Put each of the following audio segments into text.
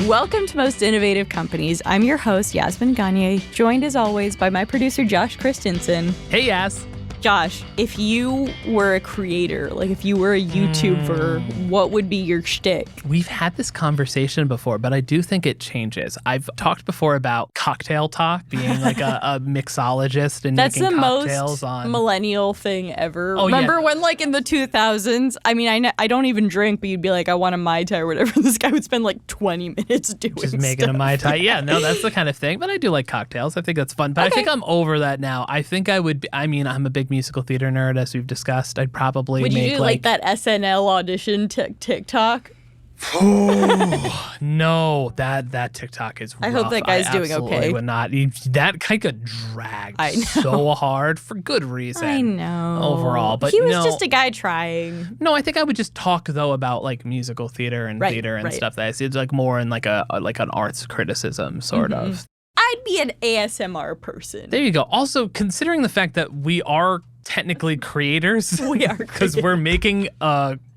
Welcome to Most Innovative Companies. I'm your host, Yasmin Gagne, joined as always by my producer, Josh Christensen. Hey, Yas. Josh, if you were a creator, like if you were a YouTuber, what would be your shtick? We've had this conversation before, but I do think it changes. I've talked before about cocktail talk, being like a mixologist and That's making the cocktails most millennial thing ever. Oh, Remember yeah. when, like, in the 2000s, I mean, I don't even drink, but you'd be like, I want a Mai Tai or whatever. This guy would spend like 20 minutes doing Just making stuff. a Mai Tai. Yeah, no, that's the kind of thing. But I do like cocktails. I think that's fun. But Okay. I think I'm over that now. I think I would be, I'm a big musical theater nerd, as we've discussed. I'd probably Would make you do like that SNL audition TikTok? No, that TikTok is rough. I hope that guy's doing absolutely okay. would not. That guy got dragged I know. so hard for good reason. I know. Overall, but he was no. just a guy trying. No, I think I would just talk though about like musical theater and theater and stuff that I see. It's like more in like an arts criticism sort of. I'd be an ASMR person. There you go. Also, considering the fact that we are technically creators, We are because we're making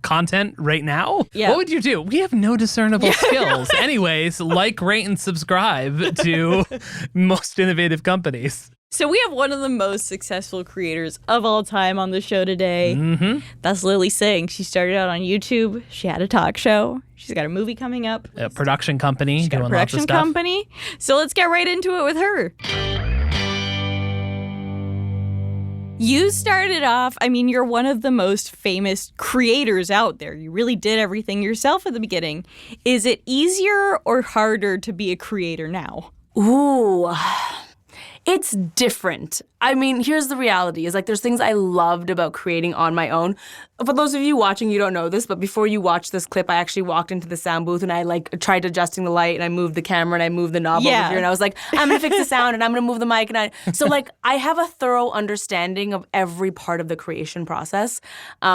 content right now. Yeah. What would you do? We have no discernible skills. Anyways, like, rate, and subscribe to Most Innovative Companies. So we have one of the most successful creators of all time on the show today. Mm-hmm. That's Lilly Singh. She started out on YouTube. She had a talk show. She's got a movie coming up. A production company. She's got a doing lots of production stuff. company. So let's get right into it with her. You started off, I mean, you're one of the most famous creators out there. You really did everything yourself at the beginning. Is it easier or harder to be a creator now? Ooh, it's different. I mean, here's the reality is like there's things I loved about creating on my own. For those of you watching, you don't know this, but before you watch this clip, I actually walked into the sound booth and I like tried adjusting the light and I moved the camera and I moved the knob over here and I was like, I'm gonna fix the sound and I'm gonna move the mic so like I have a thorough understanding of every part of the creation process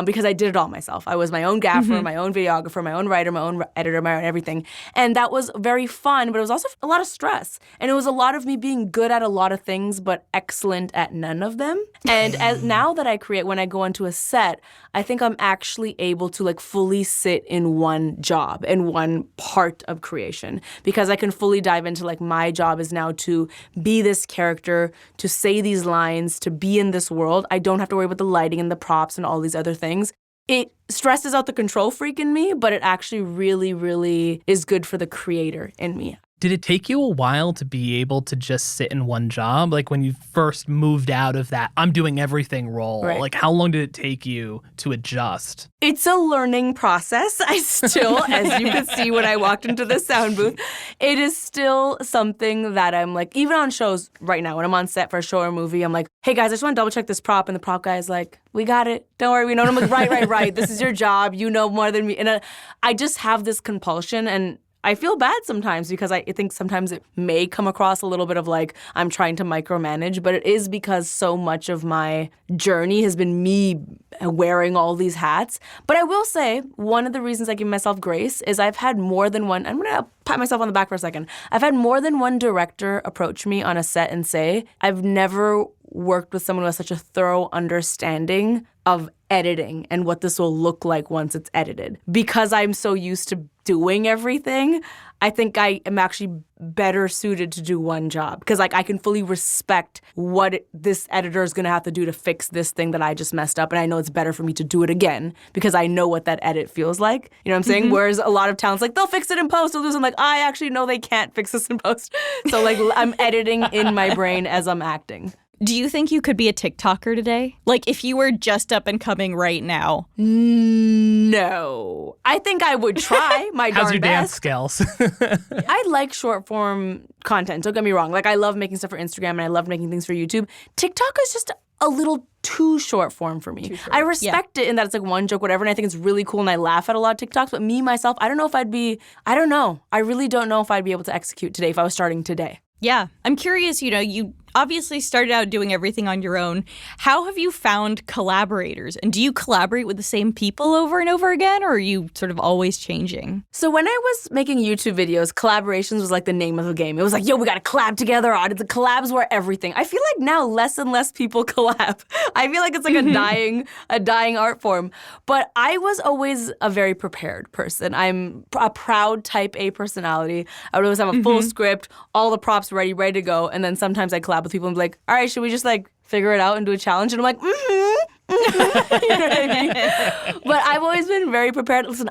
because I did it all myself. I was my own gaffer, my own videographer, my own writer, my own editor, my own everything. And that was very fun, but it was also a lot of stress. And it was a lot of me being good at a lot of things, but excellent at none of them. And now that I create, when I go onto a set, I think I'm actually able to like fully sit in one job and one part of creation because I can fully dive into like my job is now to be this character, to say these lines, to be in this world. I don't have to worry about the lighting and the props and all these other things. It stresses out the control freak in me, but it actually really, really is good for the creator in me. Did it take you a while to be able to just sit in one job? Like when you first moved out of that, I'm doing everything role. Right. Like how long did it take you to adjust? It's a learning process. I still, as you could see when I walked into the sound booth, it is still something that I'm like, even on shows right now, when I'm on set for a show or a movie, I'm like, hey guys, I just want to double check this prop. And the prop guy's like, we got it. Don't worry, we know. And I'm like, right. This is your job. You know more than me. And I just have this compulsion and I feel bad sometimes because I think sometimes it may come across a little bit of like I'm trying to micromanage, but it is because so much of my journey has been me wearing all these hats. But I will say one of the reasons I give myself grace is I've had more than one, I'm going to pat myself on the back for a second. I've had more than one director approach me on a set and say, I've never worked with someone who has such a thorough understanding of editing and what this will look like once it's edited. Because I'm so used to doing everything, I think I am actually better suited to do one job because like I can fully respect what this editor is going to have to do to fix this thing that I just messed up. And I know it's better for me to do it again because I know what that edit feels like. You know what I'm saying? Whereas a lot of talents like, they'll fix it in post. I'm like, I actually know they can't fix this in post. So like I'm editing in my brain as I'm acting. Do you think you could be a TikToker today? Like if you were just up and coming right now? No. I think I would try my darn How's your dance best. skills? I like short form content. Don't get me wrong. Like I love making stuff for Instagram and I love making things for YouTube. TikTok is just a little too short form for me. I respect it in that it's like one joke, whatever, and I think it's really cool and I laugh at a lot of TikToks, but me, myself, I don't know. I really don't know if I'd be able to execute today if I was starting today. Yeah. I'm curious, you obviously started out doing everything on your own. How have you found collaborators? And do you collaborate with the same people over and over again, or are you sort of always changing? So when I was making YouTube videos, collaborations was like the name of the game. It was like, yo, we got to collab together. The collabs were everything. I feel like now less and less people collab. I feel like it's like a dying art form. But I was always a very prepared person. I'm a proud type A personality. I would always have a full script, all the props ready to go. And then sometimes I collab with people and be like, all right, should we just like figure it out and do a challenge? And I'm like, you know what I mean? But I've always been very prepared. Listen,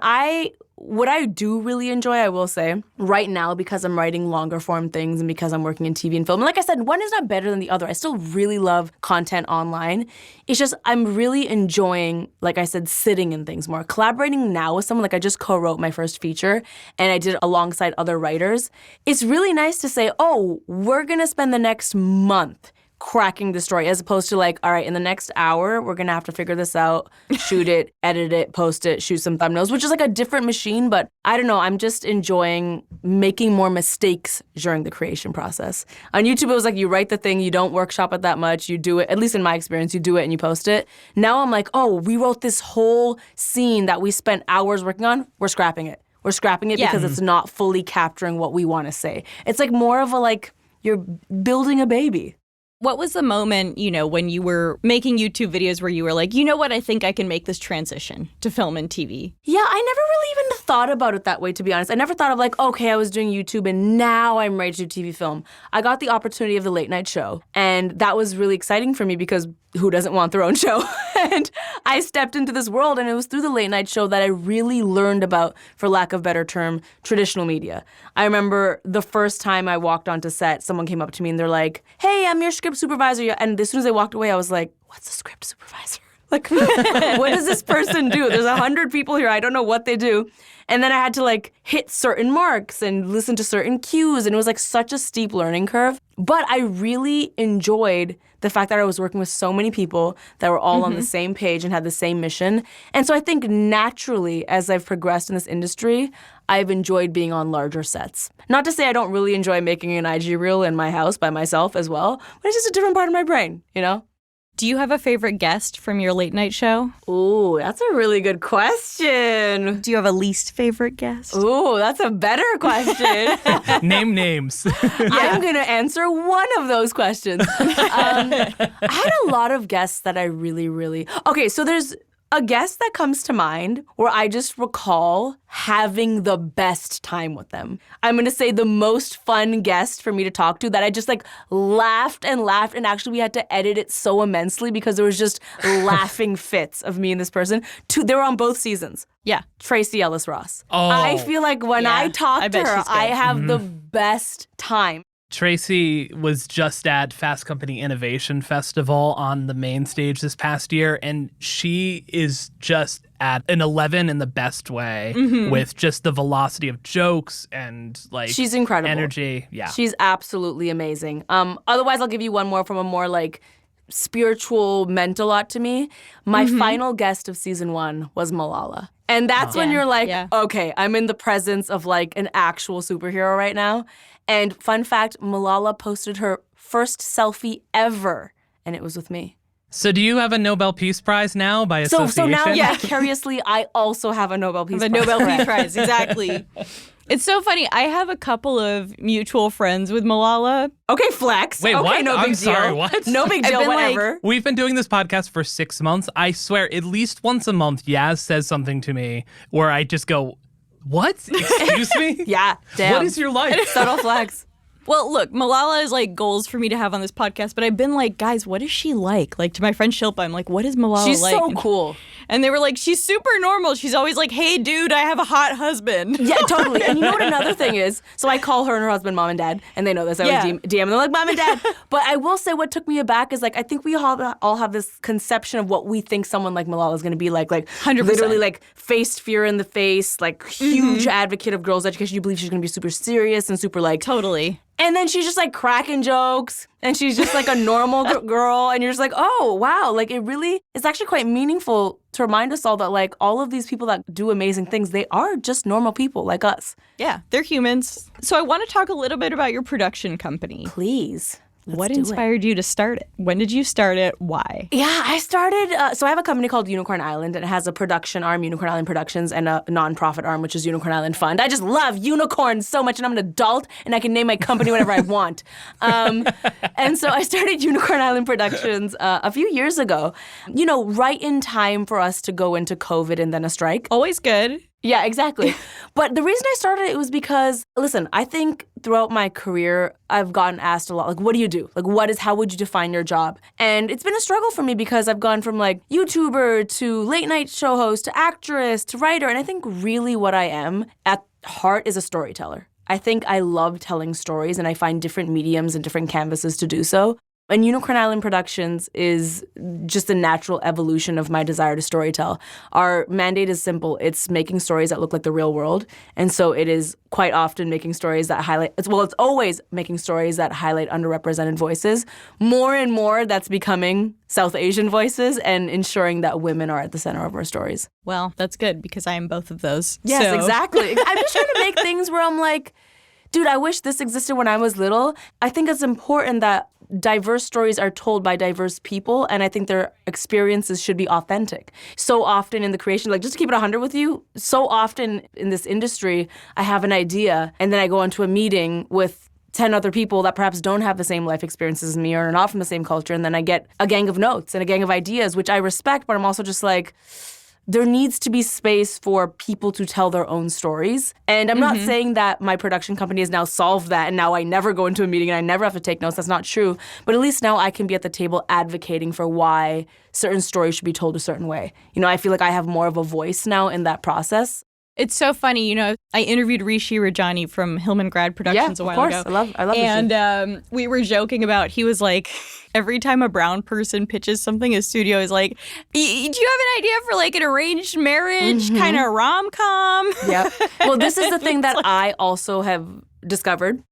what I do really enjoy, I will say, right now, because I'm writing longer form things and because I'm working in TV and film, and like I said, one is not better than the other. I still really love content online. It's just I'm really enjoying, like I said, sitting in things more. Collaborating now with someone, like I just co-wrote my first feature and I did it alongside other writers. It's really nice to say, oh, we're going to spend the next month cracking the story, as opposed to like, all right, in the next hour, we're going to have to figure this out, shoot it, edit it, post it, shoot some thumbnails, which is like a different machine. But I don't know, I'm just enjoying making more mistakes during the creation process. On YouTube, it was like you write the thing, you don't workshop it that much, you do it, at least in my experience, you do it and you post it. Now I'm like, oh, we wrote this whole scene that we spent hours working on, we're scrapping it. We're scrapping it because it's not fully capturing what we want to say. It's like more of a like, you're building a baby. What was the moment, when you were making YouTube videos where you were like, you know what, I think I can make this transition to film and TV? Yeah, I never really even thought about it that way, to be honest. I never thought of like, okay, I was doing YouTube and now I'm ready to do TV film. I got the opportunity of the late night show, and that was really exciting for me because who doesn't want their own show? And I stepped into this world, and it was through the late night show that I really learned about, for lack of a better term, traditional media. I remember the first time I walked onto set, someone came up to me and they're like, hey, I'm your script supervisor. And as soon as I walked away, I was like, what's a script supervisor? Like, what does this person do? There's 100 people here. I don't know what they do. And then I had to like hit certain marks and listen to certain cues. And it was like such a steep learning curve. But I really enjoyed the fact that I was working with so many people that were all on the same page and had the same mission. And so I think naturally, as I've progressed in this industry, I've enjoyed being on larger sets. Not to say I don't really enjoy making an IG reel in my house by myself as well, but it's just a different part of my brain, you know? Do you have a favorite guest from your late night show? Ooh, that's a really good question. Do you have a least favorite guest? Ooh, that's a better question. Name names. I'm going to answer one of those questions. I had a lot of guests that I really... Okay, so there's a guest that comes to mind where I just recall having the best time with them. I'm going to say the most fun guest for me to talk to that I just like laughed, and actually we had to edit it so immensely because there was just laughing fits of me and this person. They were on both seasons. Yeah. Tracy Ellis Ross. Oh. I feel like when I talk to her, I have the best time. Tracy was just at Fast Company Innovation Festival on the main stage this past year, and she is just at an 11 in the best way with just the velocity of jokes and like she's incredible energy. Yeah. She's absolutely amazing. Otherwise, I'll give you one more from a more like spiritual meant a lot to me. My final guest of season 1 was Malala. And that's when you're like, okay, I'm in the presence of like an actual superhero right now. And fun fact, Malala posted her first selfie ever, and it was with me. So do you have a Nobel Peace Prize now by association? So now, vicariously, I also have a Nobel Peace Prize. The Nobel Peace Prize, exactly. It's so funny. I have a couple of mutual friends with Malala. Okay, flex. Wait, okay, what? No big I'm deal. sorry, what? No big deal, whatever. We've been doing this podcast for 6 months. I swear, at least once a month, Yaz says something to me where I just go, what? Excuse me? Yeah, damn. What is your life? Subtle flex. Well, look, Malala is like goals for me to have on this podcast, but I've been like, guys, what is she like? Like to my friend Shilpa, I'm like, what is Malala She's like? She's so cool. And they were like, she's super normal. She's always like, hey, dude, I have a hot husband. Yeah, totally. And you know what another thing is? So I call her and her husband mom and dad, and they know this. I always DM and they're like, mom and dad. But I will say what took me aback is like, I think we all have this conception of what we think someone like Malala is going to be like 100%. Literally like faced fear in the face, like huge advocate of girls' education. You believe she's going to be super serious and super like... Totally. And then she's just like cracking jokes and she's just like a normal girl. And you're just like, oh, wow. Like it's actually quite meaningful to remind us all that like all of these people that do amazing things, they are just normal people like us. Yeah, they're humans. So I want to talk a little bit about your production company. Please. What do it. inspired you to start it? When did you start it? Why? Yeah, I started, so I have a company called Unicorn Island, and it has a production arm, Unicorn Island Productions, and a nonprofit arm, which is Unicorn Island Fund. I just love unicorns so much, and I'm an adult, and I can name my company whatever I want. And so I started Unicorn Island Productions a few years ago, right in time for us to go into COVID and then a strike. Always good. Yeah, exactly. But the reason I started it was because, listen, I think throughout my career, I've gotten asked a lot, like, what do you do? Like, how would you define your job? And it's been a struggle for me because I've gone from like YouTuber to late night show host to actress to writer. And I think really what I am at heart is a storyteller. I think I love telling stories, and I find different mediums and different canvases to do so. And Unicorn Island Productions is just a natural evolution of my desire to storytell. Our mandate is simple. It's making stories that look like the real world. And so it is quite often making stories that highlight, it's always making stories that highlight underrepresented voices. More and more, that's becoming South Asian voices and ensuring that women are at the center of our stories. Well, that's good because I am both of those. Yes, so. Exactly. I'm just trying to make things where I'm like, dude, I wish this existed when I was little. I think it's important that diverse stories are told by diverse people, and I think their experiences should be authentic. So often in the creation, like just to keep it 100 with you, so often in this industry, I have an idea, and then I go into a meeting with 10 other people that perhaps don't have the same life experiences as me or are not from the same culture, and then I get a gang of notes and a gang of ideas, which I respect, but I'm also just like, there needs to be space for people to tell their own stories. And I'm not saying that my production company has now solved that and now I never go into a meeting and I never have to take notes. That's not true. But at least now I can be at the table advocating for why certain stories should be told a certain way. I feel like I have more of a voice now in that process. It's so funny, I interviewed Rishi Rajani from Hillman Grad Productions a while ago. I love Rishi. And we were joking about, he was like, every time a brown person pitches something, his studio is like, do you have an idea for like an arranged marriage kind of rom-com? Yep. Well, this is the thing that I also have discovered.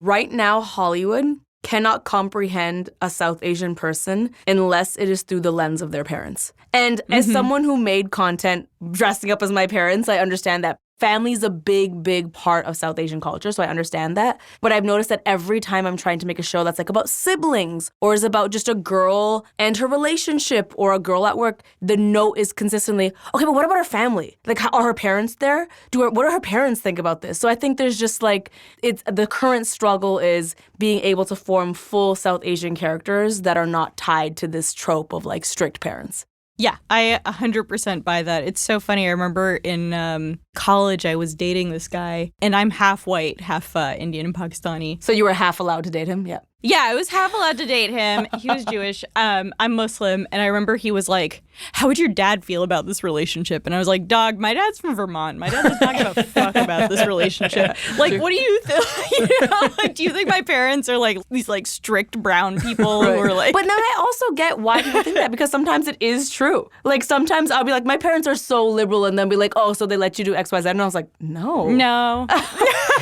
Right now, Hollywood cannot comprehend a South Asian person unless it is through the lens of their parents. And as someone who made content dressing up as my parents, I understand that family is a big, big part of South Asian culture, so I understand that. But I've noticed that every time I'm trying to make a show that's like about siblings or is about just a girl and her relationship or a girl at work, the note is consistently, okay, but what about her family? Like, are her parents there? What do her parents think about this? So I think there's just like, the current struggle is being able to form full South Asian characters that are not tied to this trope of like strict parents. Yeah, I 100% buy that. It's so funny. I remember in college, I was dating this guy, and I'm half white, half Indian and Pakistani. So you were half allowed to date him? Yeah. Yeah, I was half allowed to date him. He was Jewish. I'm Muslim. And I remember he was like, how would your dad feel about this relationship? And I was like, dog, my dad's from Vermont. My dad does not give a fuck about this relationship. Like, what do you think? Like, do you think my parents are like these like strict brown people who are like... But now I also get why people think that, because sometimes it is true. Like, sometimes I'll be like, my parents are so liberal, and then be like, oh, so they let you do X, Y, Z. And I was like, no. No.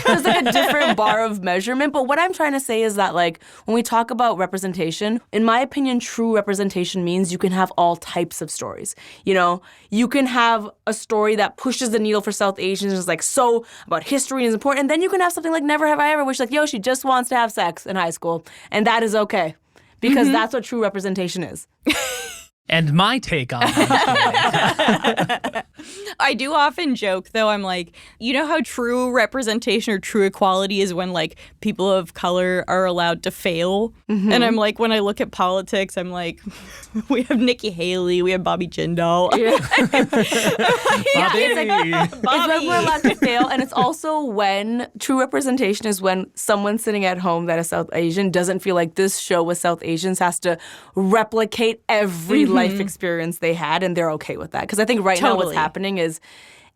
There's like a different bar of measurement. But what I'm trying to say is that, like, when we talk about representation, in my opinion, true representation means you can have all types of stories. You can have a story that pushes the needle for South Asians, is like so about history and is important. And then you can have something like Never Have I Ever, which like, yo, she just wants to have sex in high school. And that is okay. Because that's what true representation is. And my take on that. I do often joke, though, I'm like, you know how true representation or true equality is when, like, people of color are allowed to fail? And I'm like, when I look at politics, I'm like, we have Nikki Haley, we have Bobby Jindal. Bobby. It's when we're allowed to fail, and it's also when true representation is when someone sitting at home that is South Asian doesn't feel like this show with South Asians has to replicate every life experience they had, and they're okay with that. Because I think right now what's happening is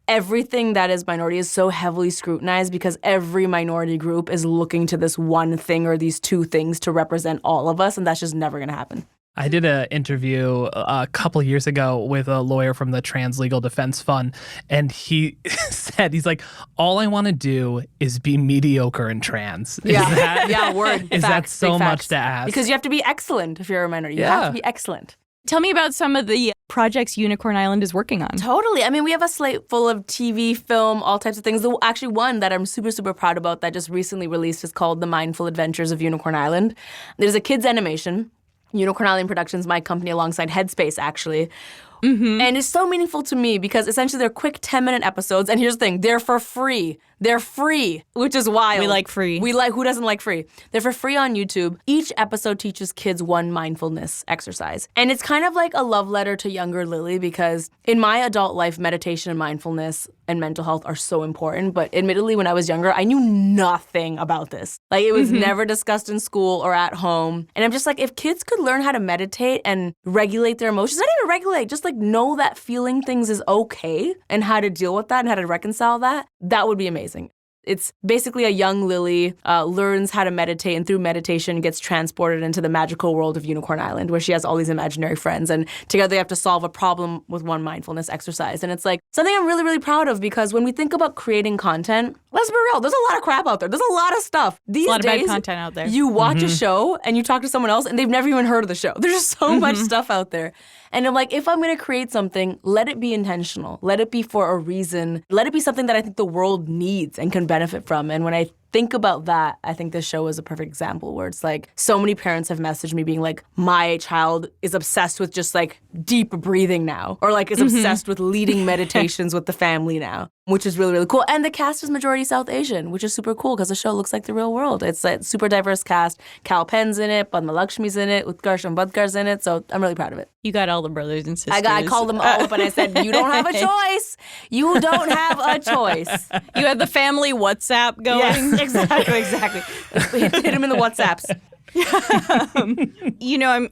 everything that is minority is so heavily scrutinized because every minority group is looking to this one thing or these two things to represent all of us, and that's just never going to happen. I did an interview a couple years ago with a lawyer from the Trans Legal Defense Fund, and he said, he's like, all I want to do is be mediocre in trans. Is that word. Is facts, that so big much facts. to ask? Because you have to be excellent if you're a minority. You have to be excellent. Tell me about some of the projects Unicorn Island is working on. Totally. I mean, we have a slate full of TV, film, all types of things. Actually, one that I'm super, super proud about that just recently released is called The Mindful Adventures of Unicorn Island. There's a kids' animation. Unicorn Island Productions, my company alongside Headspace, actually. And it's so meaningful to me because essentially they're quick 10-minute episodes. And here's the thing, they're for free. They're free, which is wild. We like free. Who doesn't like free? They're for free on YouTube. Each episode teaches kids one mindfulness exercise. And it's kind of like a love letter to younger Lilly because in my adult life, meditation and mindfulness and mental health are so important. But admittedly, when I was younger, I knew nothing about this. Like it was never discussed in school or at home. And I'm just like, if kids could learn how to meditate and regulate their emotions, not even regulate, just like know that feeling things is okay and how to deal with that and how to reconcile that, that would be amazing. It's basically a young Lilly learns how to meditate and through meditation gets transported into the magical world of Unicorn Island where she has all these imaginary friends and together they have to solve a problem with one mindfulness exercise. And it's like something I'm really, really proud of because when we think about creating content, let's be real, there's a lot of crap out there. There's a lot of stuff. These a lot days, of bad content out there. You watch a show and you talk to someone else and they've never even heard of the show. There's just so much stuff out there. And I'm like, if I'm going to create something, let it be intentional. Let it be for a reason. Let it be something that I think the world needs and can benefit from. And when I think about that, I think this show is a perfect example where it's like so many parents have messaged me being like, my child is obsessed with just like deep breathing now or like is obsessed with leading meditations with the family now, which is really, really cool. And the cast is majority South Asian, which is super cool because the show looks like the real world. It's a super diverse cast. Kal Penn's in it, Padma Lakshmi's in it, Utkarsh Ambadkar's in it. So I'm really proud of it. You got all the brothers and sisters. I called them all up and I said, you don't have a choice. You don't have a choice. You had the family WhatsApp going. Yes, exactly. Hit him in the WhatsApps.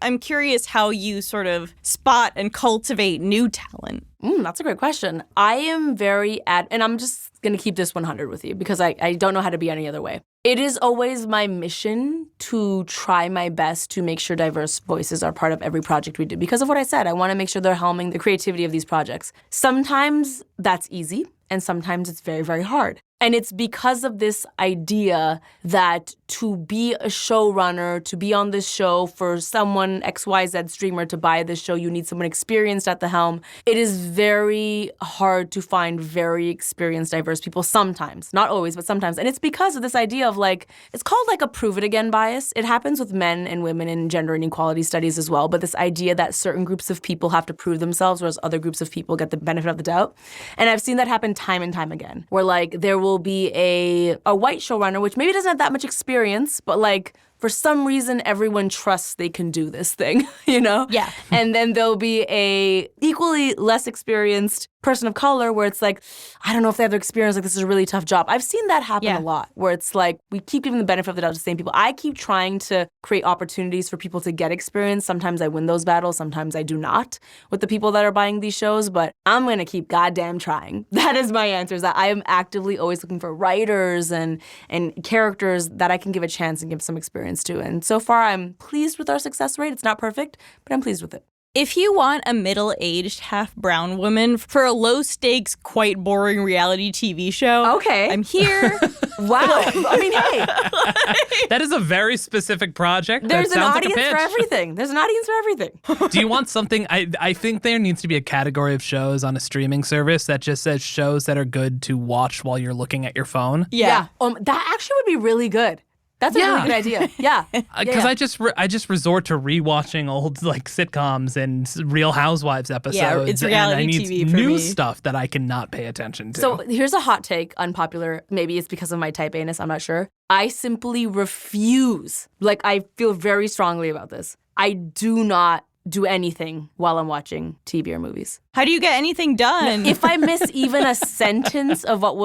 I'm curious how you sort of spot and cultivate new talent. That's a great question. I am and I'm just going to keep this 100 with you because I don't know how to be any other way. It is always my mission to try my best to make sure diverse voices are part of every project we do. Because of what I said, I want to make sure they're helming the creativity of these projects. Sometimes that's easy, and sometimes it's very, very hard. And it's because of this idea that to be a showrunner, to be on this show, for someone, XYZ streamer, to buy this show, you need someone experienced at the helm. It is very hard to find very experienced, diverse people sometimes. Not always, but sometimes. And it's because of this idea of like, it's called like a prove it again bias. It happens with men and women in gender inequality studies as well. But this idea that certain groups of people have to prove themselves, whereas other groups of people get the benefit of the doubt. And I've seen that happen time and time again, where like there will be a white showrunner, which maybe doesn't have that much experience, but like for some reason everyone trusts they can do this thing, you know? Yeah. And then there'll be a equally less experienced person of color where it's like, I don't know if they have the experience, like this is a really tough job. I've seen that happen a lot, where it's like we keep giving the benefit of the doubt to the same people. I keep trying to create opportunities for people to get experience. Sometimes I win those battles, sometimes I do not with the people that are buying these shows, but I'm gonna keep goddamn trying. That is my answer, is that I am actively always looking for writers and characters that I can give a chance and give some experience to. And so far I'm pleased with our success rate. It's not perfect, but I'm pleased with it. If you want a middle-aged, half-brown woman for a low-stakes, quite boring reality TV show, okay, I'm here. Wow. I mean, hey. That is a very specific project. There's that an sounds audience like a pitch. for everything. There's an audience for everything. Do you want something? I think there needs to be a category of shows on a streaming service that just says shows that are good to watch while you're looking at your phone. Yeah. That actually would be really good. That's a really good idea. Yeah. Because I just resort to rewatching old like sitcoms and Real Housewives episodes. Yeah, it's reality and I need TV for new me. stuff that I cannot pay attention to. So here's a hot take, unpopular. Maybe it's because of my type A-ness, I'm not sure. I simply refuse. Like, I feel very strongly about this. I do not do anything while I'm watching TV or movies. How do you get anything done? If I miss even a sentence of what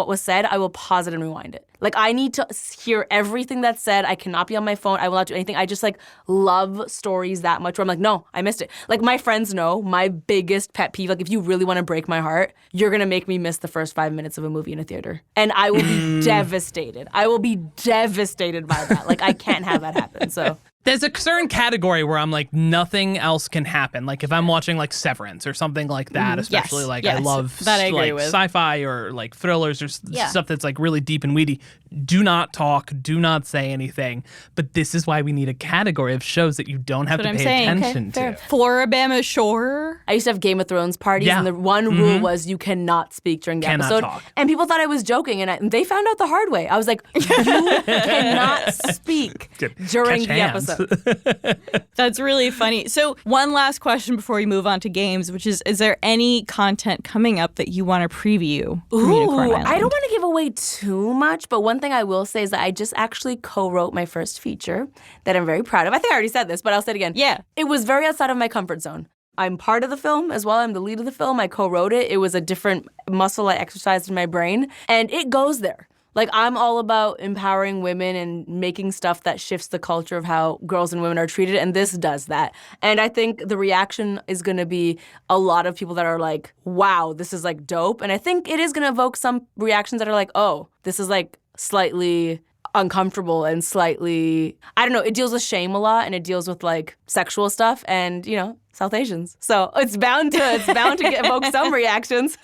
was said, I will pause it and rewind it. Like, I need to hear everything that's said. I cannot be on my phone. I will not do anything. I just, like, love stories that much where I'm like, no, I missed it. Like, my friends know my biggest pet peeve, like, if you really want to break my heart, you're going to make me miss the first 5 minutes of a movie in a theater. And I will be devastated. I will be devastated by that. Like, I can't have that happen, so... There's a certain category where I'm like, nothing else can happen. Like if I'm watching like Severance or something like that, especially I love that I agree with. sci-fi or like thrillers or stuff that's like really deep and weedy. do not talk, do not say anything. But this is why we need a category of shows that you don't have to pay attention to. Floribama Shore. I used to have Game of Thrones parties, and the one rule was you cannot speak during the episode. Talk. And people thought I was joking, and they found out the hard way. I was like, you cannot speak during the episode. That's really funny. So one last question before we move on to games, which is there any content coming up that you want to preview? I don't want to give away too much, but one thing I will say is that I just actually co-wrote my first feature that I'm very proud of. I think I already said this, but I'll say it again. Yeah. It was very outside of my comfort zone. I'm part of the film as well. I'm the lead of the film. I co-wrote it. It was a different muscle I exercised in my brain, and it goes there. Like, I'm all about empowering women and making stuff that shifts the culture of how girls and women are treated, and this does that. And I think the reaction is going to be a lot of people that are like, wow, this is, like, dope. And I think it is going to evoke some reactions that are like, oh, this is, like, slightly uncomfortable and slightly, I don't know, it deals with shame a lot, and it deals with, like, sexual stuff and, you know, South Asians. So it's bound to evoke some reactions.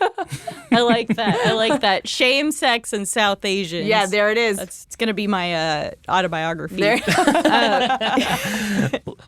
I like that. Shame, sex, and South Asians. Yeah, there it is. It's going to be my autobiography.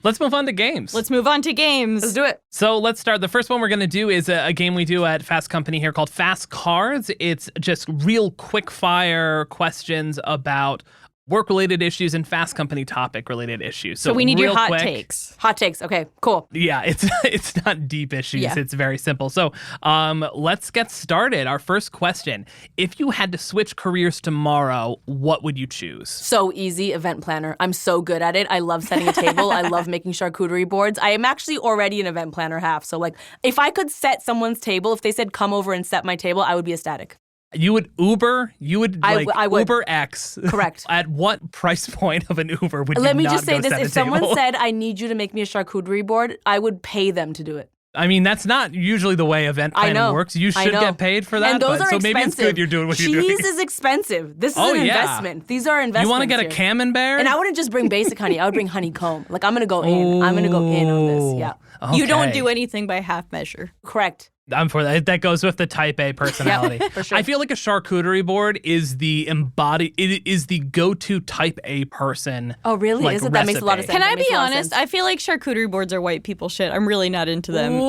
Let's move on to games. Let's move on to games. Let's do it. So let's start. The first one we're going to do is a game we do at Fast Company here called Fast Cards. It's just real quick fire questions about work-related issues and Fast Company topic-related issues. So we need your hot quick, takes. Hot takes. Okay, cool. Yeah, it's not deep issues. Yeah. It's very simple. So let's get started. Our first question. If you had to switch careers tomorrow, what would you choose? So easy, event planner. I'm so good at it. I love setting a table. I love making charcuterie boards. I am actually already an event planner half. So, like, if I could set someone's table, if they said, come over and set my table, I would be ecstatic. You would Uber? You would I would. Uber X? Correct. At what price point of an Uber would you Let me not just say go this. set If a someone table? said, I need you to make me a charcuterie board, I would pay them to do it. I mean, that's not usually the way event planning works. You should get paid for that. And those are so expensive. Maybe it's good you're doing what you're doing. Cheese is expensive. This is an investment. These are investments. You want to get a here. camembert? And I wouldn't just bring basic honey. I would bring honeycomb. Like, I'm going to go in. I'm going to go in on this. Yeah. Okay. You don't do anything by half measure. Correct. I'm for that. That goes with the type A personality. Yeah, for sure. I feel like a charcuterie board is the it is the go-to type A person. Oh, really? Like, Is it? That makes a lot of sense. Can I That makes be a lot of honest? sense. I feel like charcuterie boards are white people shit. I'm really not into them.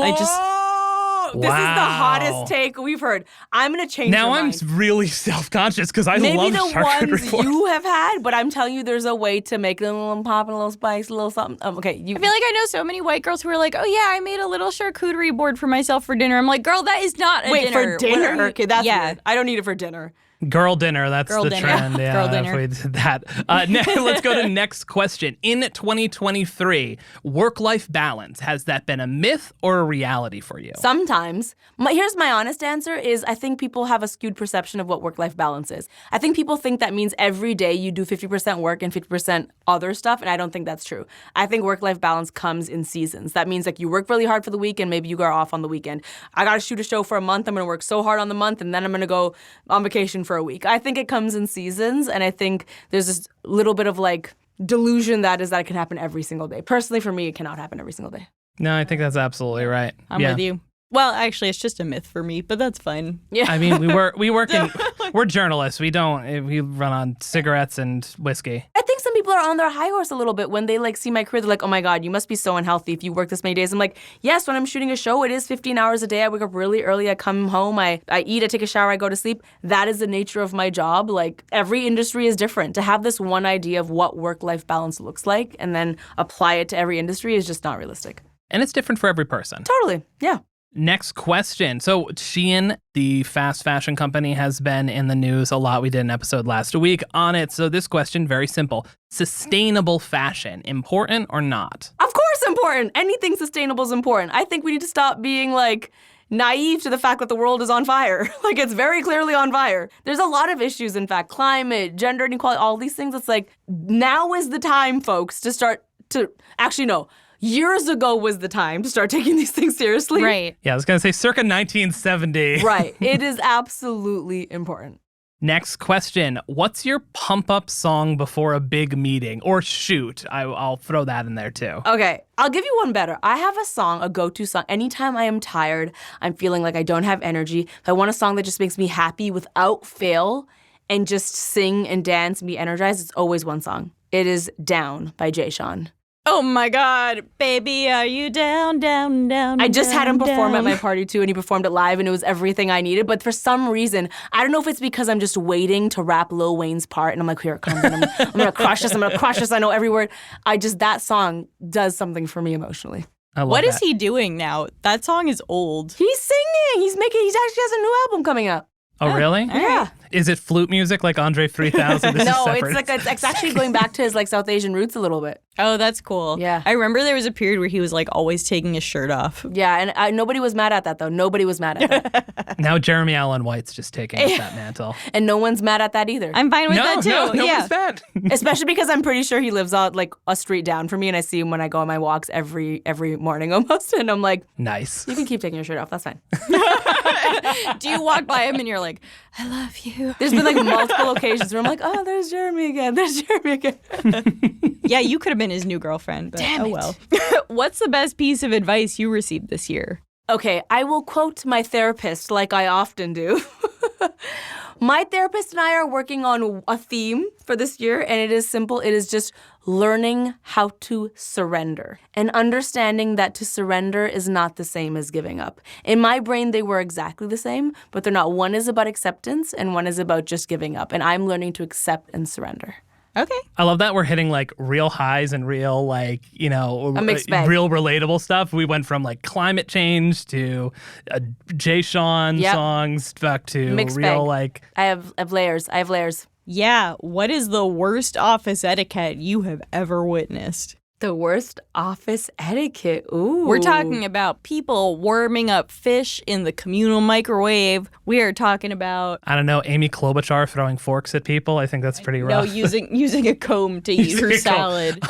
This is the hottest take we've heard. I'm going to change Now your I'm mind. really self-conscious because I Maybe love the charcuterie ones boards. you have had, but I'm telling you, there's a way to make them a little pop and a little spice, a little something. Okay, I feel like I know so many white girls who are like, oh yeah, I made a little charcuterie board for myself for dinner. I'm like, girl, that is not a wait dinner. for dinner. What are you- Okay, that's yeah. weird. I don't need it for dinner. Girl dinner, that's Girl the dinner. trend. Yeah, Girl if dinner. we did that. Let's go to next question. In 2023, work-life balance, has that been a myth or a reality for you? Sometimes. Here's my honest answer is I think people have a skewed perception of what work-life balance is. I think people think that means every day you do 50% work and 50% other stuff, and I don't think that's true. I think work-life balance comes in seasons. That means, like, you work really hard for the week and maybe you go off on the weekend. I got to shoot a show for a month. I'm going to work so hard on the month, and then I'm going to go on vacation for a week. I think it comes in seasons, and I think there's this little bit of, like, delusion that it can happen every single day. Personally, for me, it cannot happen every single day. No, I think that's absolutely right. I'm with you. Well, actually, it's just a myth for me, but that's fine. Yeah. I mean, we're journalists. We run on cigarettes and whiskey. I think some people are on their high horse a little bit when they, like, see my career. They're like, oh my God, you must be so unhealthy if you work this many days. I'm like, yes, when I'm shooting a show, it is 15 hours a day. I wake up really early. I come home. I eat. I take a shower. I go to sleep. That is the nature of my job. Like, every industry is different. To have this one idea of what work-life balance looks like and then apply it to every industry is just not realistic. And it's different for every person. Totally. Yeah. Next question. So Shein, the fast fashion company, has been in the news a lot. We did an episode last week on it. So this question, very simple. Sustainable fashion, important or not? Of course important. Anything sustainable is important. I think we need to stop being, like, naive to the fact that the world is on fire. Like, it's very clearly on fire. There's a lot of issues, in fact, climate, gender inequality, all these things. It's like, now is the time, folks, to start to, actually, no. Years ago was the time to start taking these things seriously. Right. Yeah, I was going to say circa 1970. Right. It is absolutely important. Next question. What's your pump-up song before a big meeting or shoot? I'll throw that in there too. Okay, I'll give you one better. I have a song, a go-to song. Anytime I am tired, I'm feeling like I don't have energy, if I want a song that just makes me happy without fail, and just sing and dance and be energized, it's always one song. It is Down by Jay Sean. Oh my God, baby, are you down, down, down? I just had him perform down. at my party too, and he performed it live, and it was everything I needed. But for some reason, I don't know if it's because I'm just waiting to rap Lil Wayne's part, and I'm like, here it comes, and I'm gonna crush this, I'm gonna crush this. I know every word. That song does something for me emotionally. I love What that. is he doing now? That song is old. He's singing. He actually has a new album coming out. Oh, really? Yeah. Is it flute music like Andre 3000? This is No, separate. it's actually going back to his like South Asian roots a little bit. Oh, that's cool. Yeah. I remember there was a period where he was like always taking his shirt off. Yeah, and nobody was mad at that though. Nobody was mad at that, Now Jeremy Allen White's just taking up that mantle. and no one's mad at that either. I'm fine with that too. No, yeah. what's that? Especially because I'm pretty sure he lives out like a street down from me, and I see him when I go on my walks every morning almost, and I'm like, Nice. you can keep taking your shirt off. That's fine. Do you walk by him and you're like, I love you? There's been like multiple occasions where I'm like, oh, there's Jeremy again. There's Jeremy again. Yeah, you could have been his new girlfriend, but Damn oh it. well. What's the best piece of advice you received this year? Okay, I will quote my therapist like I often do. My therapist and I are working on a theme for this year, and it is simple. It is just learning how to surrender and understanding that to surrender is not the same as giving up. In my brain, they were exactly the same, but they're not. One is about acceptance, and one is about just giving up. And I'm learning to accept and surrender. Okay. I love that we're hitting like real highs and real like, A mixed bag. real relatable stuff. We went from like climate change to Jay Sean Yep. songs back to Mixed real bag. like I have layers. I have layers. Yeah. What is the worst office etiquette you have ever witnessed? The worst office etiquette. Ooh. We're talking about people warming up fish in the communal microwave. We are talking about I don't know, Amy Klobuchar throwing forks at people. I think that's pretty rough. using a comb to eat her Using a comb. salad.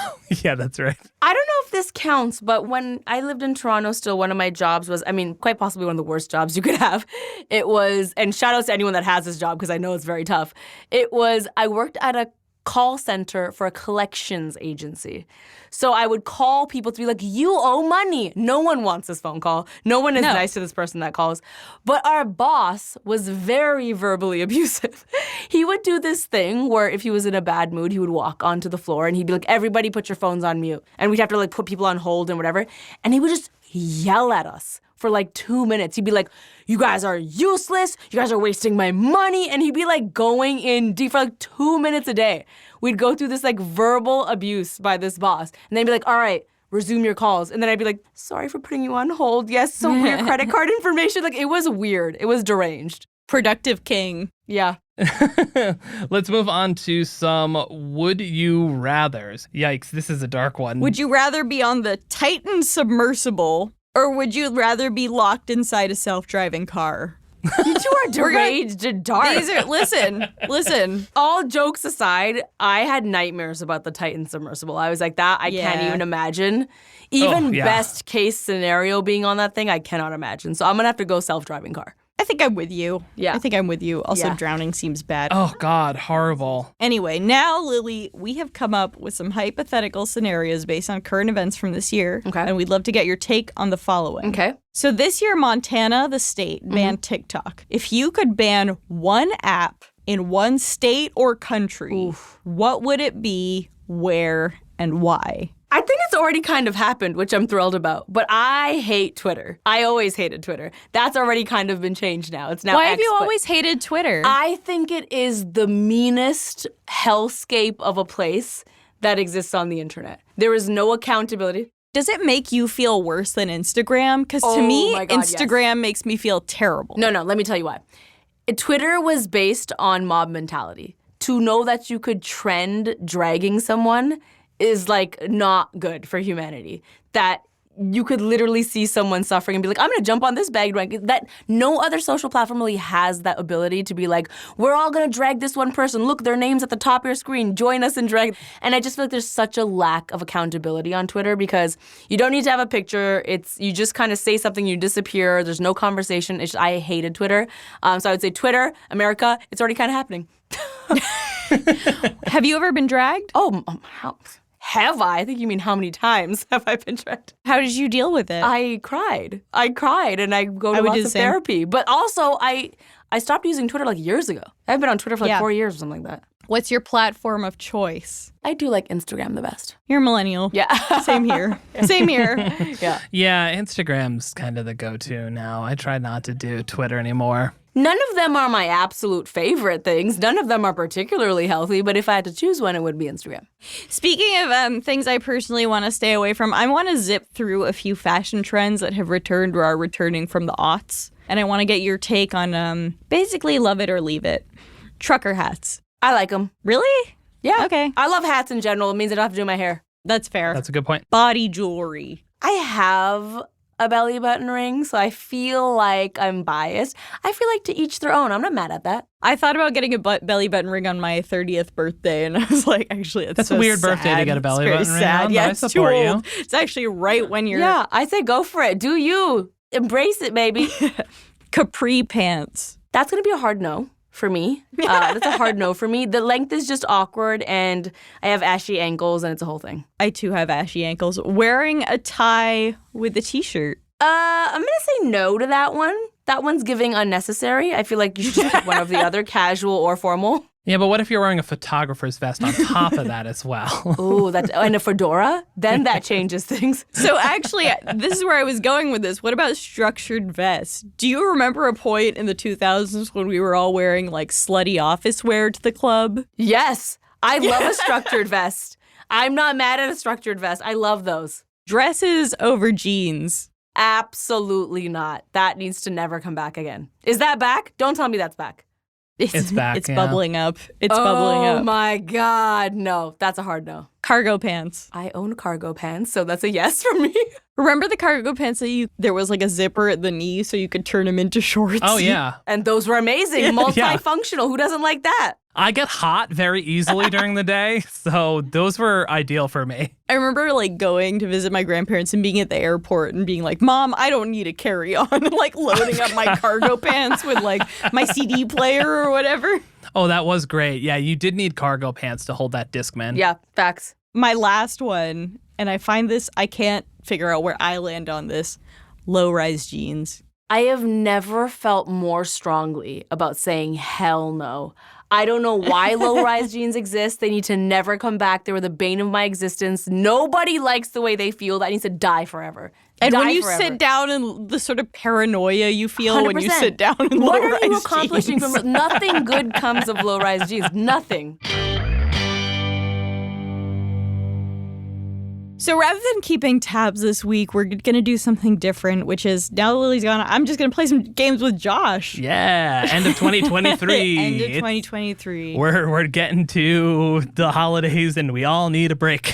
Yeah, that's right. I don't know if this counts, but when I lived in Toronto still, one of my jobs was, quite possibly one of the worst jobs you could have. It was, and shout out to anyone that has this job because I know it's very tough. I worked at a call center for a collections agency. So I would call people to be like, you owe money. No one wants this phone call. No one is nice to this person that calls. But our boss was very verbally abusive. He would do this thing where if he was in a bad mood, he would walk onto the floor and he'd be like, everybody put your phones on mute. And we'd have to like put people on hold and whatever. And he would just yell at us for like 2 minutes. He'd be like, you guys are useless. You guys are wasting my money. And he'd be like going in deep for like 2 minutes a day. We'd go through this like verbal abuse by this boss. And then he'd be like, all right, resume your calls. And then I'd be like, sorry for putting you on hold. Yes, so your credit card information. Like it was weird. It was deranged. Productive king. Yeah. Let's move on to some would you rathers. Yikes, this is a dark one. Would you rather be on the Titan submersible or would you rather be locked inside a self-driving car? You two are deranged and dark. These are listen. All jokes aside, I had nightmares about the Titan submersible. I was like, that I can't Yeah. even imagine. Even yeah. best case scenario being on that thing, I cannot imagine. So I'm going to have to go self-driving car. I think I'm with you. Yeah. I think I'm with you. Also, Yeah. drowning seems bad. Oh God, horrible. Anyway, now, Lily, we have come up with some hypothetical scenarios based on current events from this year. Okay. And we'd love to get your take on the following. Okay. So this year, Montana, the state, banned TikTok. If you could ban one app in one state or country, what would it be, where, and why? I think it's already kind of happened, which I'm thrilled about. But I hate Twitter. I always hated Twitter. That's already kind of been changed now. It's now Why X, have you but always hated Twitter? I think it is the meanest hellscape of a place that exists on the internet. There is no accountability. Does it make you feel worse than Instagram? Because to Oh me, my God, yes. Instagram makes me feel terrible. No, let me tell you why. Twitter was based on mob mentality. To know that you could trend dragging someone is like not good for humanity. That you could literally see someone suffering and be like, I'm gonna jump on this bandwagon. That no other social platform really has that ability to be like, we're all gonna drag this one person. Look, their name's at the top of your screen. Join us and drag. And I just feel like there's such a lack of accountability on Twitter because you don't need to have a picture. You just kind of say something, you disappear. There's no conversation. I hated Twitter. So I would say Twitter, America, it's already kind of happening. Have you ever been dragged? Oh, Have I? I think you mean how many times have I been tracked? How did you deal with it? I cried, and I go to would do lots the of same. therapy. But also, I stopped using Twitter like years ago. I've been on Twitter for like Yeah. 4 years or something like that. What's your platform of choice? I do like Instagram the best. You're a millennial. Yeah. Same here. Same here. Yeah. Yeah, Instagram's kind of the go-to now. I try not to do Twitter anymore. None of them are my absolute favorite things. None of them are particularly healthy, but if I had to choose one, it would be Instagram. Speaking of things I personally want to stay away from, I want to zip through a few fashion trends that have returned or are returning from the aughts. And I want to get your take on basically love it or leave it. Trucker hats. I like them. Really? Yeah. Okay. I love hats in general. It means I don't have to do my hair. That's fair. That's a good point. Body jewelry. I have a belly button ring, so I feel like I'm biased. I feel like to each their own. I'm not mad at that. I thought about getting a belly button ring on my 30th birthday, and I was like, actually, That's so a weird sad. birthday to get a belly It's button very ring sad. on, Yeah, but I it's too support you. old. It's actually right when you're Yeah, I say go for it. Do you. Embrace it, baby. capri pants. That's going to be a hard no for me. That's a hard no for me. The length is just awkward, and I have ashy ankles, and it's a whole thing. I too have ashy ankles. Wearing a tie with a t-shirt. I'm going to say no to that one. That one's giving unnecessary. I feel like you should just pick one of the other, casual or formal. Yeah, but what if you're wearing a photographer's vest on top of that as well? Ooh, and a fedora? Then that changes things. So actually, this is where I was going with this. What about structured vests? Do you remember a point in the 2000s when we were all wearing like slutty office wear to the club? Yes, I love a structured vest. I'm not mad at a structured vest. I love those. Dresses over jeans. Absolutely not. That needs to never come back again. Is that back? Don't tell me that's back. It's back, It's yeah. bubbling up. It's bubbling up. Oh my God, no. That's a hard no. Cargo pants. I own cargo pants, so that's a yes for me. Remember the cargo pants that there was like a zipper at the knee so you could turn them into shorts? Oh, yeah. And those were amazing. Multifunctional. Who doesn't like that? I get hot very easily during the day, so those were ideal for me. I remember like going to visit my grandparents and being at the airport and being like, Mom, I don't need a carry-on. And like loading up my cargo pants with like my CD player or whatever. Oh, that was great. Yeah, you did need cargo pants to hold that Discman. Yeah, facts. My last one, and I find this, I can't figure out where I land on this, low-rise jeans. I have never felt more strongly about saying hell no. I don't know why low-rise jeans exist. They need to never come back. They were the bane of my existence. Nobody likes the way they feel. That needs to die forever. And Die when you forever. sit down and the sort of paranoia you feel when you 100%. sit down in What low-rise are you accomplishing jeans. from nothing good comes of low-rise jeans. Nothing. So rather than keeping tabs this week, we're going to do something different, which is now that Lily's gone, I'm just going to play some games with Josh. Yeah, end of 2023. End of 2023. We're getting to the holidays and we all need a break.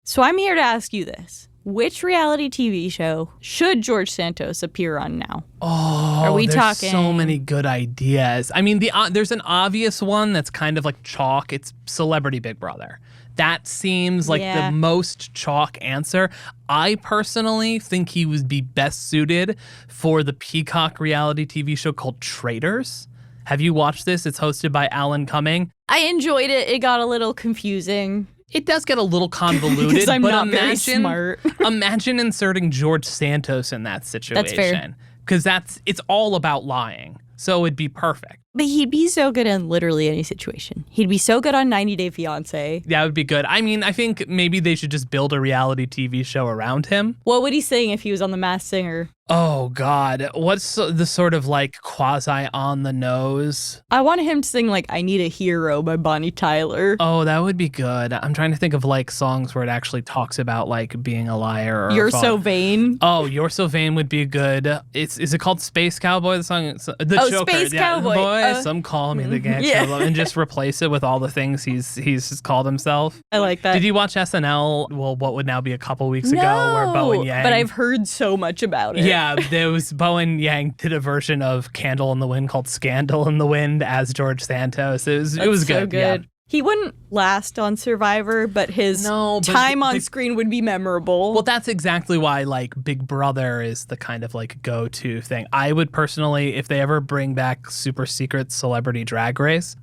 So I'm here to ask you this. Which reality TV show should George Santos appear on now? Oh, Are we there's talking- so many good ideas. I mean, there's an obvious one that's kind of like chalk. It's Celebrity Big Brother. That seems like Yeah. the most chalk answer. I personally think he would be best suited for the Peacock reality TV show called Traitors. Have you watched this? It's hosted by Alan Cumming. I enjoyed it. It got a little confusing. It does get a little convoluted, Because I'm but not very imagine, smart. imagine inserting George Santos in that situation. That's fair. Because it's all about lying. So it'd be perfect. But he'd be so good in literally any situation. He'd be so good on 90 Day Fiancé. That would be good. I mean, I think maybe they should just build a reality TV show around him. What would he sing if he was on The Masked Singer? Oh, God. What's the sort of like quasi on the nose? I want him to sing like I Need a Hero by Bonnie Tyler. Oh, that would be good. I'm trying to think of like songs where it actually talks about like being a liar. Or You're So Vain. Oh, You're So Vain would be good. Is it called Space Cowboy? The song, the Joker. Space Cowboy. Boy, some call me the gangster, yeah. and just replace it with all the things he's called himself. I like that. Did you watch SNL? Well, what would now be a couple weeks ago, where Bowen Yang? But I've heard so much about it. Yeah, there was Bowen Yang did a version of Candle in the Wind called Scandal in the Wind as George Santos. It was so good. Yeah. He wouldn't last on Survivor, but his time on screen would be memorable. Well, that's exactly why, like, Big Brother is the kind of, like, go-to thing. I would personally, if they ever bring back Super Secret Celebrity Drag Race,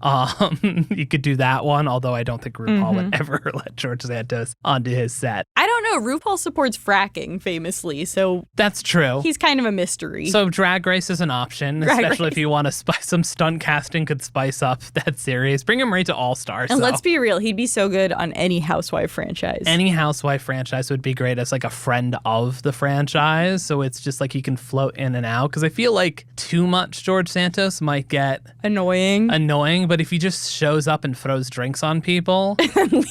you could do that one, although I don't think RuPaul would ever let George Santos onto his set. I don't know. RuPaul supports fracking, famously, so... That's true. He's kind of a mystery. So Drag Race is an option, especially if you want to some stunt casting could spice up that series. Bring him right to All-Stars. And let's be real, he'd be so good on any Housewife franchise. Any Housewife franchise would be great as like a friend of the franchise. So it's just like he can float in and out. Because I feel like too much George Santos might get annoying. But if he just shows up and throws drinks on people,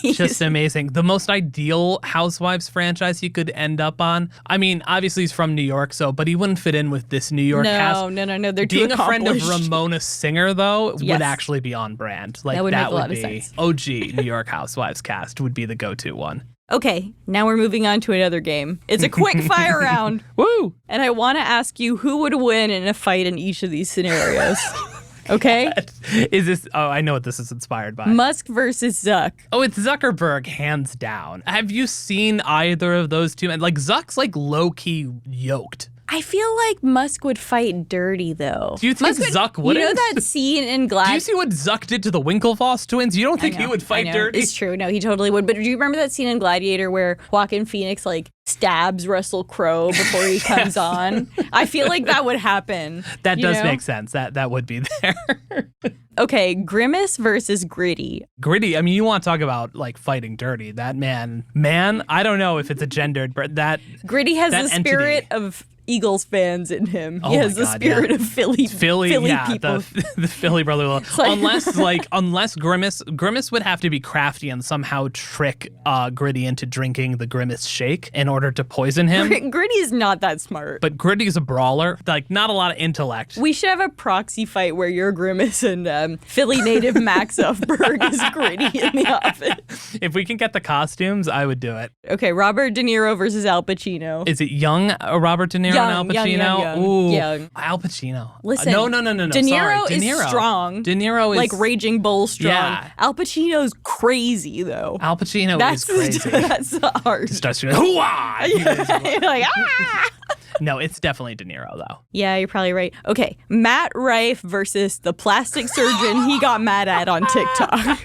just amazing. The most ideal Housewives franchise he could end up on. I mean, obviously he's from New York, but he wouldn't fit in with this New York cast. No. They're too Being a friend of accomplished. Ramona Singer, though, would actually be on brand. Like that would make a lot be of sense. OG New York Housewives cast would be the go-to one. Okay, now we're moving on to another game. It's a quick fire round. Woo! And I want to ask you who would win in a fight in each of these scenarios. Okay? Is this... Oh, I know what this is inspired by. Musk versus Zuck. Oh, it's Zuckerberg, hands down. Have you seen either of those two? Like, Zuck's, like, low-key yoked. I feel like Musk would fight dirty, though. Do you think Zuck wouldn't? You know that scene in Gladiator? Do you see what Zuck did to the Winklevoss twins? You don't think he would fight dirty? It's true. No, he totally would. But do you remember that scene in Gladiator where Joaquin Phoenix, like, stabs Russell Crowe before he comes on? I feel like that would happen. That does make sense. That would be there. Okay, Grimace versus Gritty. Gritty, I mean, you want to talk about, like, fighting dirty. That man, I don't know if it's a gendered, but that... Gritty has the spirit of Eagles fans in him. He has the spirit of Philly people. The Philly brother. Unless Grimace would have to be crafty and somehow trick Gritty into drinking the Grimace shake in order to poison him. Gritty is not that smart. But Gritty's a brawler. Like, not a lot of intellect. We should have a proxy fight where you're Grimace and Philly native Max Uffberg is Gritty in the office. If we can get the costumes, I would do it. Okay, Robert De Niro versus Al Pacino. Is it young Robert De Niro? Al Pacino? Young. Ooh, young. Al Pacino. Listen. No. De Niro is strong. De Niro is... like Raging Bull strong. Yeah. Al Pacino's crazy, though. Al Pacino is crazy. That's the art. Starts to hoo-ah! You're like, ah! No, it's definitely De Niro, though. Yeah, you're probably right. Okay, Matt Rife versus the plastic surgeon he got mad at on TikTok.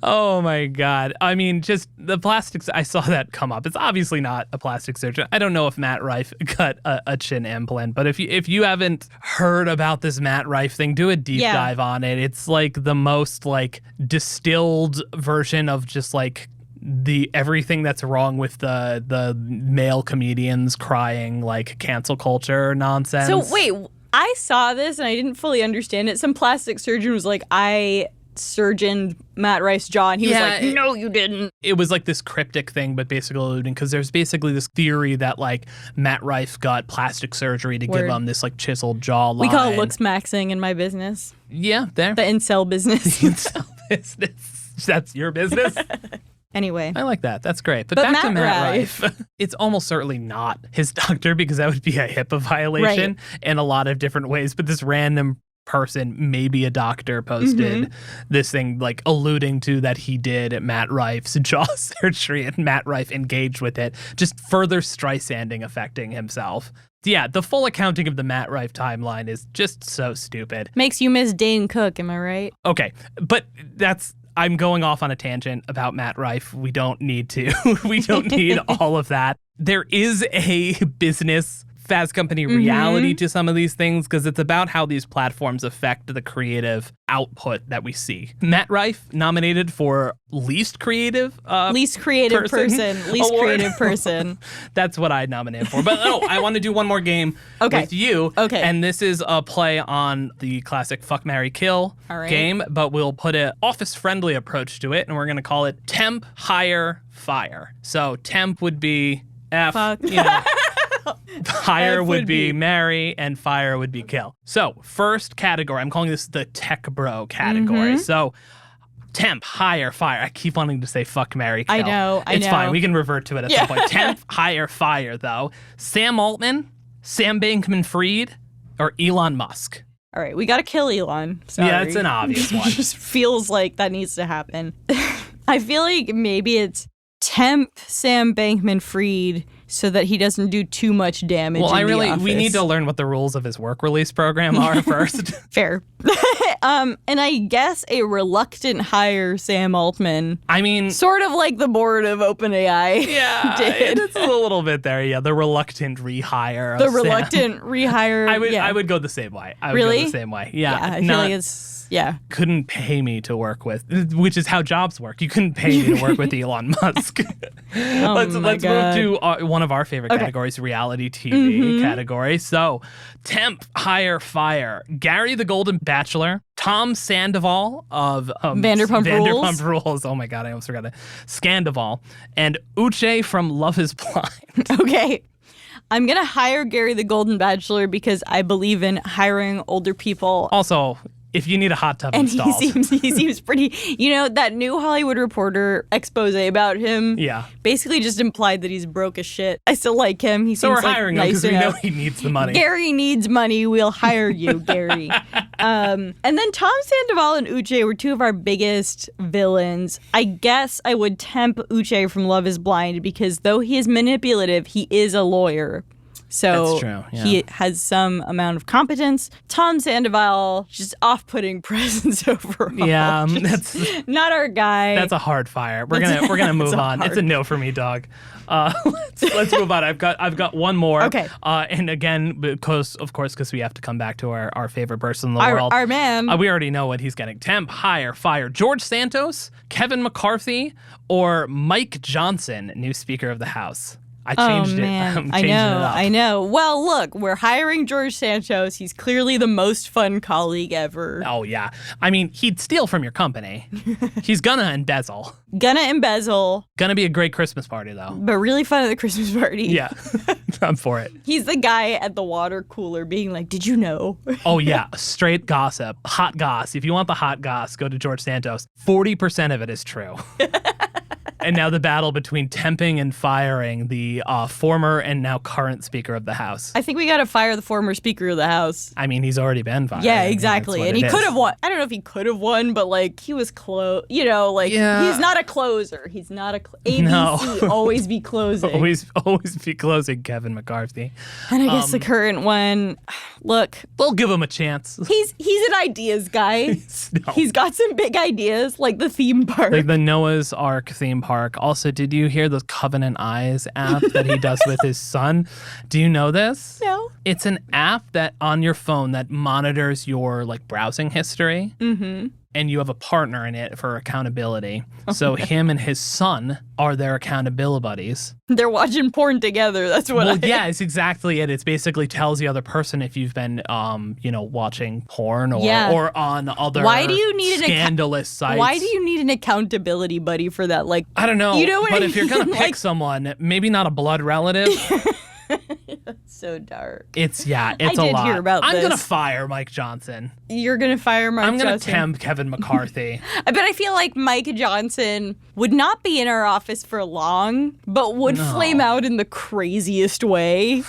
Oh my God. I mean, just the plastics, I saw that come up. It's obviously not a plastic surgeon. I don't know if Matt Rife got a chin implant, but if you haven't heard about this Matt Rife thing, do a deep dive on it. It's like the most like distilled version of just like everything that's wrong with the male comedians crying like cancel culture nonsense. So wait, I saw this and I didn't fully understand it. Some plastic surgeon was like, I surgeoned Matt Rife's jaw, and he was like, no, you didn't. It was like this cryptic thing, but basically alluding, because there's basically this theory that like Matt Rife got plastic surgery to give him this like chiseled jawline. We call it looks maxing in my business. Yeah, there. The incel business. The incel business. That's your business? Anyway. I like that. That's great. But back to Matt Rife. It's almost certainly not his doctor because that would be a HIPAA violation in a lot of different ways. But this random person, maybe a doctor, posted this thing like alluding to that he did Matt Rife's jaw surgery and Matt Rife engaged with it, just further Streisanding affecting himself. Yeah, the full accounting of the Matt Rife timeline is just so stupid. Makes you miss Dane Cook, am I right? Okay, but I'm going off on a tangent about Matt Rife. We don't need to. We don't need all of that. There is a business Fast Company reality to some of these things because it's about how these platforms affect the creative output that we see. Matt Rife nominated for least creative person. That's what I nominated for. But I want to do one more game with you. Okay. And this is a play on the classic Fuck, Marry, Kill game, but we'll put an office-friendly approach to it, and we're going to call it Temp, Hire, Fire. So temp would be F, Fuck. Hire would be marry, and fire would be kill. So, first category, I'm calling this the tech bro category. So, temp, hire, fire. I keep wanting to say fuck, marry, kill. I know. It's fine. We can revert to it at some point. Temp, hire, fire, though. Sam Altman, Sam Bankman-Fried, or Elon Musk? All right, we got to kill Elon. Sorry. Yeah, it's an obvious one. It just feels like that needs to happen. I feel like maybe it's temp Sam Bankman-Fried so that he doesn't do too much damage. Well, we need to learn what the rules of his work release program are first. Fair. And I guess a reluctant hire Sam Altman. I mean, sort of like the board of OpenAI. Yeah, did. It's a little bit there. Yeah, the reluctant rehire. The reluctant rehire. I would go the same way. I would really? go the same way. Yeah, I feel like it's. Yeah. Couldn't pay me to work with, which is how jobs work. You couldn't pay me to work with Elon Musk. Let's move to one of our favorite categories, reality TV category. So, temp, hire, fire. Gary the Golden Bachelor, Tom Sandoval of Vanderpump Rules. Oh my God, I almost forgot it. Scandoval. And Uche from Love is Blind. Okay. I'm going to hire Gary the Golden Bachelor because I believe in hiring older people. Also, if you need a hot tub installed. He seems pretty, that new Hollywood Reporter expose about him basically just implied that he's broke as shit. I still like him. So we're hiring him because we know he needs the money. Gary needs money. We'll hire you, Gary. And then Tom Sandoval and Uche were two of our biggest villains. I guess I would temp Uche from Love is Blind because though he is manipulative, he is a lawyer. So that's true, yeah. He has some amount of competence. Tom Sandoval, just off-putting presence overall. Yeah, that's not our guy. That's a hard fire. We're gonna move on. It's a no for me, dog. Let's move on. I've got one more. Okay. And again, because we have to come back to our favorite person in the world. Our man. We already know what he's getting. Temp, hire, fire. George Santos, Kevin McCarthy, or Mike Johnson, new Speaker of the House. I changed it. I'm changing it up. I know. Well, look, we're hiring George Santos. He's clearly the most fun colleague ever. Oh, yeah. I mean, he'd steal from your company. He's gonna embezzle. Gonna be a great Christmas party, though. But really fun at the Christmas party. Yeah. I'm for it. He's the guy at the water cooler being like, did you know? Oh, yeah. Straight gossip. Hot goss. If you want the hot goss, go to George Santos. 40% of it is true. And now the battle between temping and firing the former and now current Speaker of the House. I think we got to fire the former Speaker of the House. I mean, he's already been fired. Yeah, exactly. And he could have won. I don't know if he could have won, but he was close. He's not a closer. He's not a ABC. No. Always be closing. always be closing, Kevin McCarthy. And I guess the current one, look. We'll give him a chance. He's an ideas guy. He's got some big ideas, like the theme park. Like the Noah's Ark theme park. Also, did you hear the Covenant Eyes app that he does with his son? Do you know this? No. It's an app that on your phone that monitors your browsing history. Mm-hmm. And you have a partner in it for accountability. So him and his son are their accountability buddies. They're watching porn together. That's what yeah, it's exactly it. It basically tells the other person if you've been, watching porn or on other scandalous sites. Why do you need an accountability buddy for that? I don't know. But if you're going to pick someone, maybe not a blood relative. That's so dark. It's a lot. I did hear about this. I'm going to fire Mike Johnson. You're going to fire Mike Johnson? I'm going to tempt Kevin McCarthy. But I feel like Mike Johnson would not be in our office for long, but would flame out in the craziest way.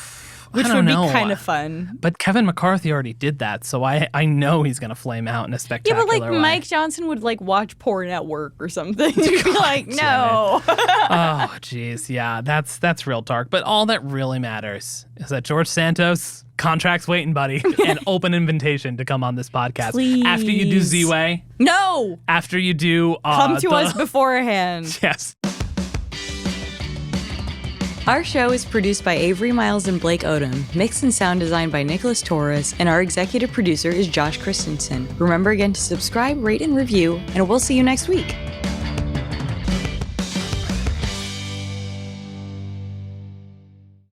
Which would be kind of fun. But Kevin McCarthy already did that, so I know he's going to flame out in a spectacular way. Yeah, but Mike Johnson would watch porn at work or something. He'd be like, no. Oh, jeez. Yeah, that's real dark. But all that really matters is that George Santos, contract's waiting, buddy. An open invitation to come on this podcast. Please. After you do Z-Way. No. After you do... come to us beforehand. Yes. Our show is produced by Avery Miles and Blake Odom, mixed and sound designed by Nicholas Torres, and our executive producer is Josh Christensen. Remember again to subscribe, rate, and review, and we'll see you next week.